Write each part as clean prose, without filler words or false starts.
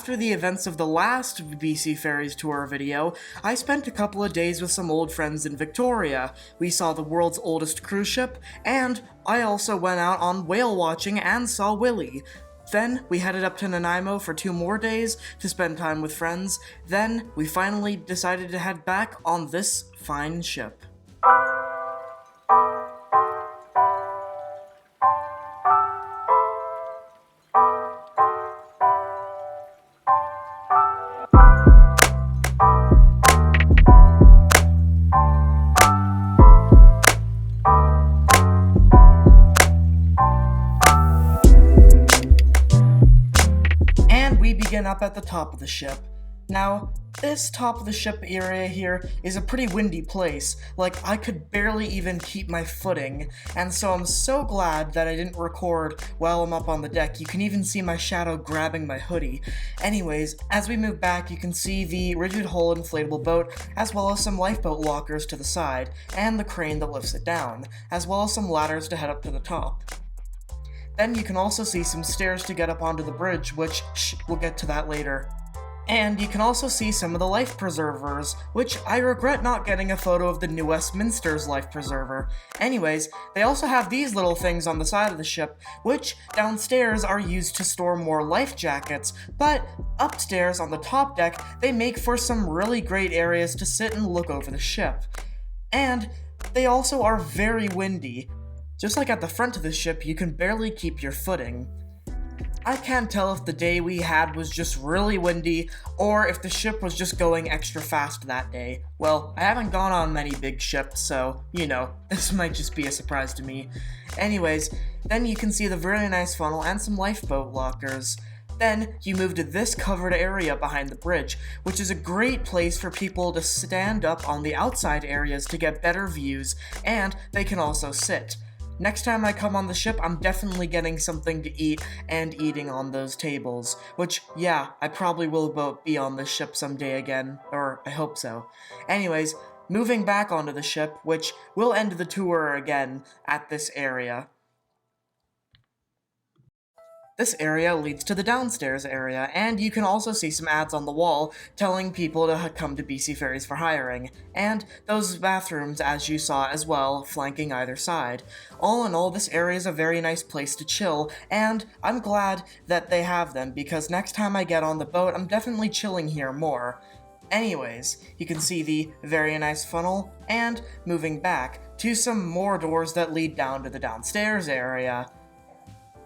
After the events of the last BC Ferries tour video, I spent a couple of days with some old friends in Victoria. We saw the world's oldest cruise ship, and I also went out on whale watching and saw Willie. Then we headed up to Nanaimo for 2 more days to spend time with friends. Then we finally decided to head back on this fine ship. We begin up at the top of the ship. Now, this top of the ship area here is a pretty windy place, like I could barely even keep my footing, and so I'm so glad that I didn't record while I'm up on the deck. You can even see my shadow grabbing my hoodie. Anyways, as we move back, you can see the rigid hull inflatable boat, as well as some lifeboat lockers to the side, and the crane that lifts it down, as well as some ladders to head up to the top. Then you can also see some stairs to get up onto the bridge, which, we'll get to that later. And you can also see some of the life preservers, which I regret not getting a photo of the New Westminster's life preserver. Anyways, they also have these little things on the side of the ship, which downstairs are used to store more life jackets, but upstairs on the top deck, they make for some really great areas to sit and look over the ship. And they also are very windy. Just like at the front of the ship, you can barely keep your footing. I can't tell if the day we had was just really windy, or if the ship was just going extra fast that day. Well, I haven't gone on many big ships, so, this might just be a surprise to me. Anyways, then you can see the really nice funnel and some lifeboat lockers. Then you move to this covered area behind the bridge, which is a great place for people to stand up on the outside areas to get better views, and they can also sit. Next time I come on the ship, I'm definitely getting something to eat and eating on those tables. Which, yeah, I probably will be on this ship someday again, or I hope so. Anyways, moving back onto the ship, which will end the tour again at this area. This area leads to the downstairs area, and you can also see some ads on the wall telling people to come to BC Ferries for hiring, and those bathrooms, as you saw as well, flanking either side. All in all, this area is a very nice place to chill, and I'm glad that they have them, because next time I get on the boat, I'm definitely chilling here more. Anyways, you can see the very nice funnel, and moving back to some more doors that lead down to the downstairs area.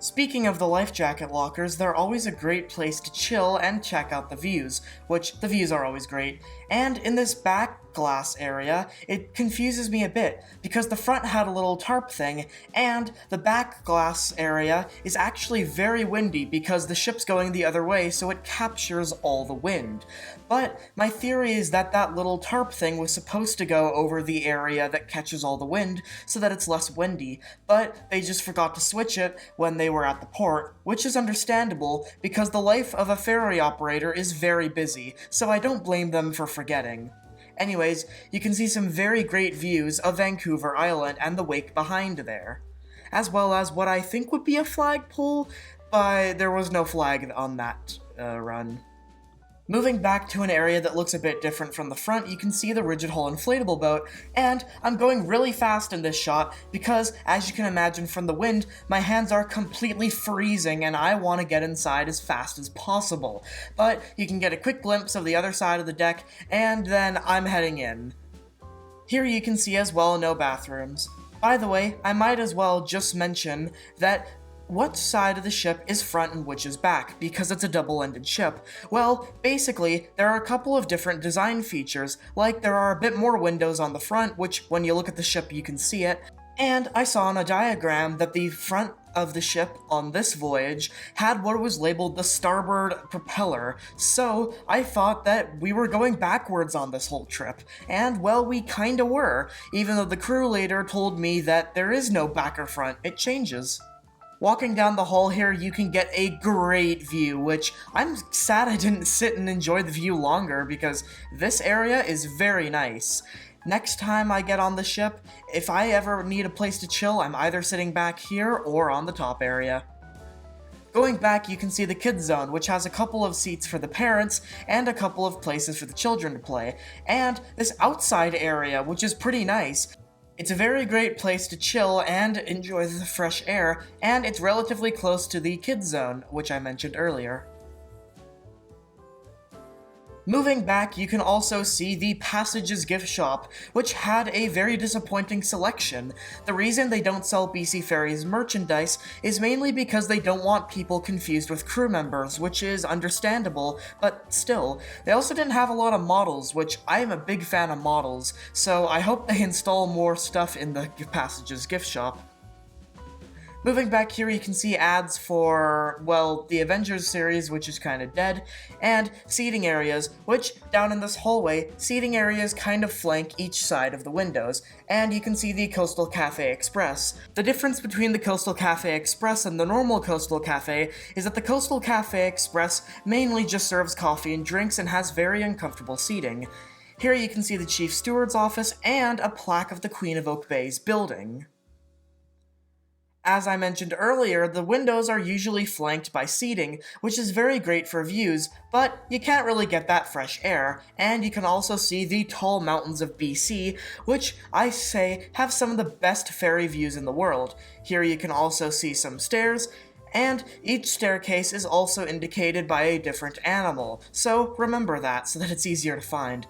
Speaking of the life jacket lockers, they're always a great place to chill and check out the views, which the views are always great. And in this back glass area, it confuses me a bit, because the front had a little tarp thing, and the back glass area is actually very windy because the ship's going the other way, so it captures all the wind. But my theory is that that little tarp thing was supposed to go over the area that catches all the wind, so that it's less windy, but they just forgot to switch it when they were at the port, which is understandable because the life of a ferry operator is very busy, so I don't blame them for forgetting. Anyways, you can see some very great views of Vancouver Island and the wake behind there, as well as what I think would be a flagpole, but there was no flag on that run. Moving back to an area that looks a bit different from the front, you can see the rigid hull inflatable boat, and I'm going really fast in this shot because, as you can imagine from the wind, my hands are completely freezing and I want to get inside as fast as possible. But you can get a quick glimpse of the other side of the deck, and then I'm heading in. Here you can see as well no bathrooms. By the way, I might as well just mention that what side of the ship is front and which is back, because it's a double-ended ship? Well, basically, there are a couple of different design features, like there are a bit more windows on the front, which when you look at the ship you can see it, and I saw on a diagram that the front of the ship on this voyage had what was labeled the starboard propeller, so I thought that we were going backwards on this whole trip, and well, we kinda were, even though the crew later told me that there is no back or front, it changes. Walking down the hall here, you can get a great view, which I'm sad I didn't sit and enjoy the view longer because this area is very nice. Next time I get on the ship, if I ever need a place to chill, I'm either sitting back here or on the top area. Going back, you can see the kids zone, which has a couple of seats for the parents and a couple of places for the children to play, and this outside area, which is pretty nice. It's a very great place to chill and enjoy the fresh air, and it's relatively close to the kids zone, which I mentioned earlier. Moving back, you can also see the Passages gift shop, which had a very disappointing selection. The reason they don't sell BC Fairies merchandise is mainly because they don't want people confused with crew members, which is understandable, but still. They also didn't have a lot of models, which I am a big fan of models, so I hope they install more stuff in the Passages gift shop. Moving back here, you can see ads for, well, the Avengers series, which is kind of dead, and seating areas, which, down in this hallway, seating areas kind of flank each side of the windows, and you can see the Coastal Cafe Express. The difference between the Coastal Cafe Express and the normal Coastal Cafe is that the Coastal Cafe Express mainly just serves coffee and drinks and has very uncomfortable seating. Here you can see the Chief Steward's office and a plaque of the Queen of Oak Bay's building. As I mentioned earlier, the windows are usually flanked by seating, which is very great for views, but you can't really get that fresh air, and you can also see the tall mountains of BC, which I say have some of the best ferry views in the world. Here you can also see some stairs, and each staircase is also indicated by a different animal, so remember that so that it's easier to find.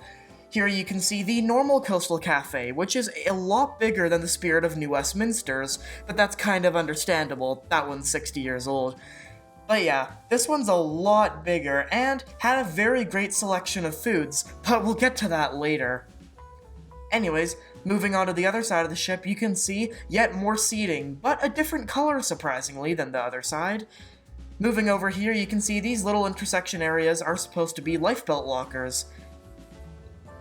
Here you can see the normal Coastal Cafe, which is a lot bigger than the Spirit of New Westminster's, but that's kind of understandable, that one's 60 years old. But yeah, this one's a lot bigger and had a very great selection of foods, but we'll get to that later. Anyways, moving on to the other side of the ship, you can see yet more seating, but a different color surprisingly than the other side. Moving over here, you can see these little intersection areas are supposed to be lifebelt lockers.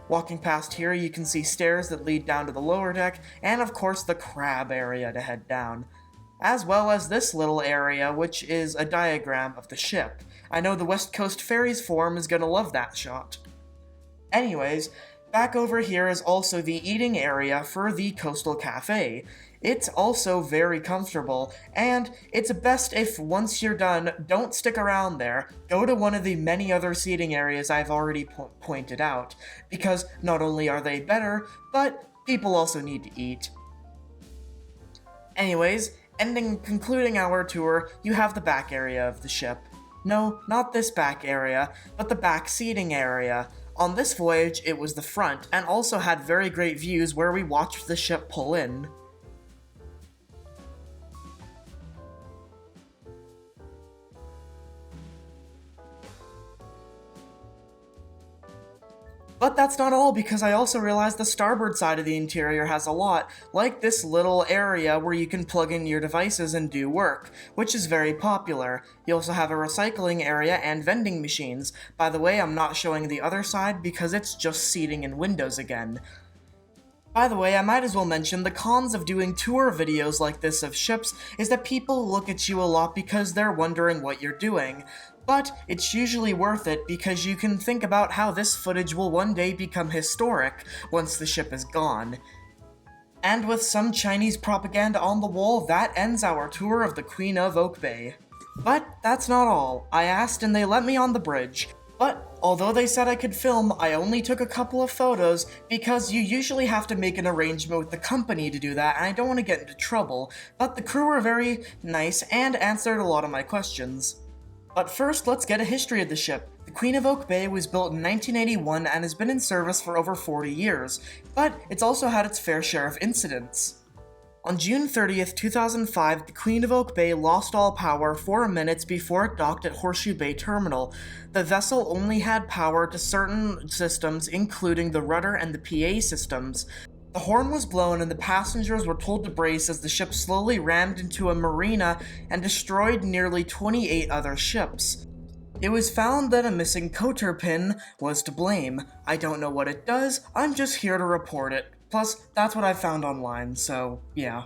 Walking past here, you can see stairs that lead down to the lower deck, and of course the crab area to head down. As well as this little area, which is a diagram of the ship. I know the West Coast Ferries forum is gonna love that shot. Anyways, back over here is also the eating area for the Coastal Cafe. It's also very comfortable, and it's best if once you're done, don't stick around there. Go to one of the many other seating areas I've already pointed out, because not only are they better, but people also need to eat. Anyways, concluding our tour, you have the back area of the ship. No, not this back area, but the back seating area. On this voyage, it was the front, and also had very great views where we watched the ship pull in. But that's not all, because I also realized the starboard side of the interior has a lot, like this little area where you can plug in your devices and do work, which is very popular. You also have a recycling area and vending machines. By the way, I'm not showing the other side because it's just seating and windows again. By the way, I might as well mention the cons of doing tour videos like this of ships is that people look at you a lot because they're wondering what you're doing. But it's usually worth it because you can think about how this footage will one day become historic once the ship is gone. And with some Chinese propaganda on the wall, that ends our tour of the Queen of Oak Bay. But that's not all. I asked and they let me on the bridge. But although they said I could film, I only took a couple of photos because you usually have to make an arrangement with the company to do that and I don't want to get into trouble. But the crew were very nice and answered a lot of my questions. But first, let's get a history of the ship. The Queen of Oak Bay was built in 1981 and has been in service for over 40 years, but it's also had its fair share of incidents. On June 30th, 2005, the Queen of Oak Bay lost all power 4 minutes before it docked at Horseshoe Bay Terminal. The vessel only had power to certain systems, including the rudder and the PA systems. The horn was blown and the passengers were told to brace as the ship slowly rammed into a marina and destroyed nearly 28 other ships. It was found that a missing coulter pin was to blame. I don't know what it does, I'm just here to report it. Plus, that's what I found online, so yeah.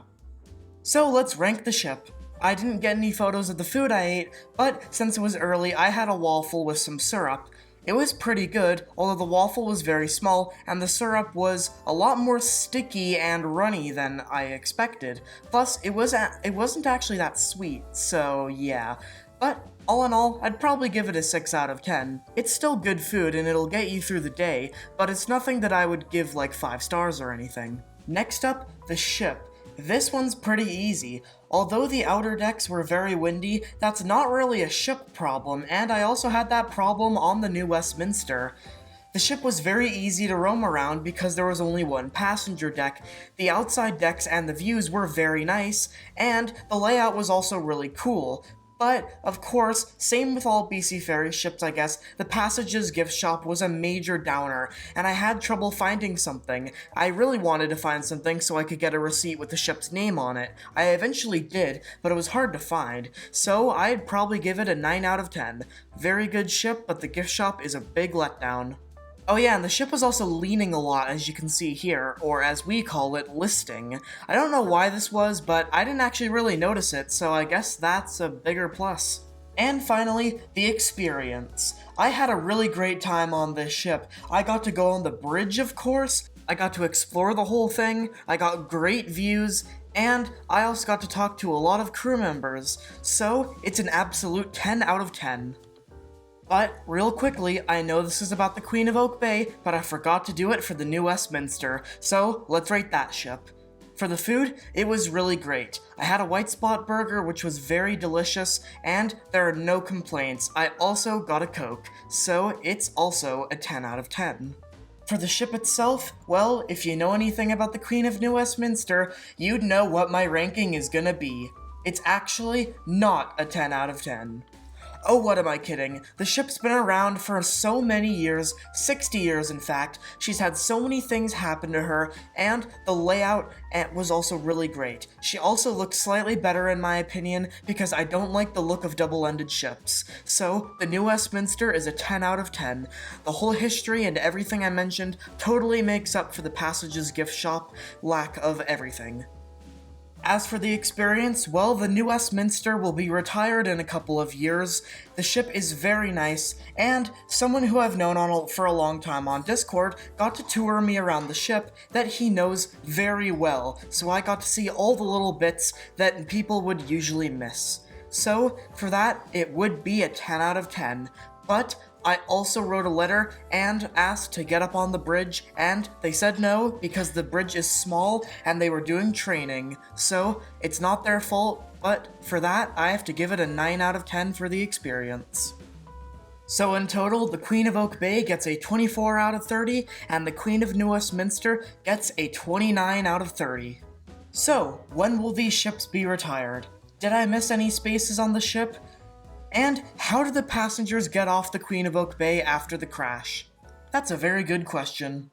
So let's rank the ship. I didn't get any photos of the food I ate, but since it was early, I had a waffle with some syrup. It was pretty good, although the waffle was very small, and the syrup was a lot more sticky and runny than I expected. Plus, it wasn't actually that sweet, so yeah. But all in all, I'd probably give it a 6 out of 10. It's still good food and it'll get you through the day, but it's nothing that I would give like 5 stars or anything. Next up, the ship. This one's pretty easy. Although the outer decks were very windy, that's not really a ship problem, and I also had that problem on the New Westminster. The ship was very easy to roam around because there was only one passenger deck. The outside decks and the views were very nice, and the layout was also really cool. But, of course, same with all BC Ferry ships, I guess, the Passages gift shop was a major downer, and I had trouble finding something. I really wanted to find something so I could get a receipt with the ship's name on it. I eventually did, but it was hard to find, so I'd probably give it a 9 out of 10. Very good ship, but the gift shop is a big letdown. Oh yeah, and the ship was also leaning a lot, as you can see here, or as we call it, listing. I don't know why this was, but I didn't actually really notice it, so I guess that's a bigger plus. And finally, the experience. I had a really great time on this ship. I got to go on the bridge, of course, I got to explore the whole thing, I got great views, and I also got to talk to a lot of crew members, so it's an absolute 10 out of 10. But, real quickly, I know this is about the Queen of Oak Bay, but I forgot to do it for the New Westminster, so let's rate that ship. For the food, it was really great. I had a white spot burger which was very delicious, and there are no complaints. I also got a Coke, so it's also a 10 out of 10. For the ship itself, well, if you know anything about the Queen of New Westminster, you'd know what my ranking is gonna be. It's actually not a 10 out of 10. Oh, what am I kidding? The ship's been around for so many years, 60 years in fact. She's had so many things happen to her, and the layout was also really great. She also looked slightly better in my opinion, because I don't like the look of double-ended ships. So, the New Westminster is a 10 out of 10. The whole history and everything I mentioned totally makes up for the Passages gift shop lack of everything. As for the experience, well, the New Westminster will be retired in a couple of years. The ship is very nice, and someone who I've known for a long time on Discord got to tour me around the ship that he knows very well, so I got to see all the little bits that people would usually miss. So, for that, it would be a 10 out of 10, but I also wrote a letter and asked to get up on the bridge, and they said no because the bridge is small and they were doing training, so it's not their fault, but for that, I have to give it a 9 out of 10 for the experience. So in total, the Queen of Oak Bay gets a 24 out of 30, and the Queen of New Westminster gets a 29 out of 30. So, when will these ships be retired? Did I miss any spaces on the ship? And how did the passengers get off the Queen of Oak Bay after the crash? That's a very good question.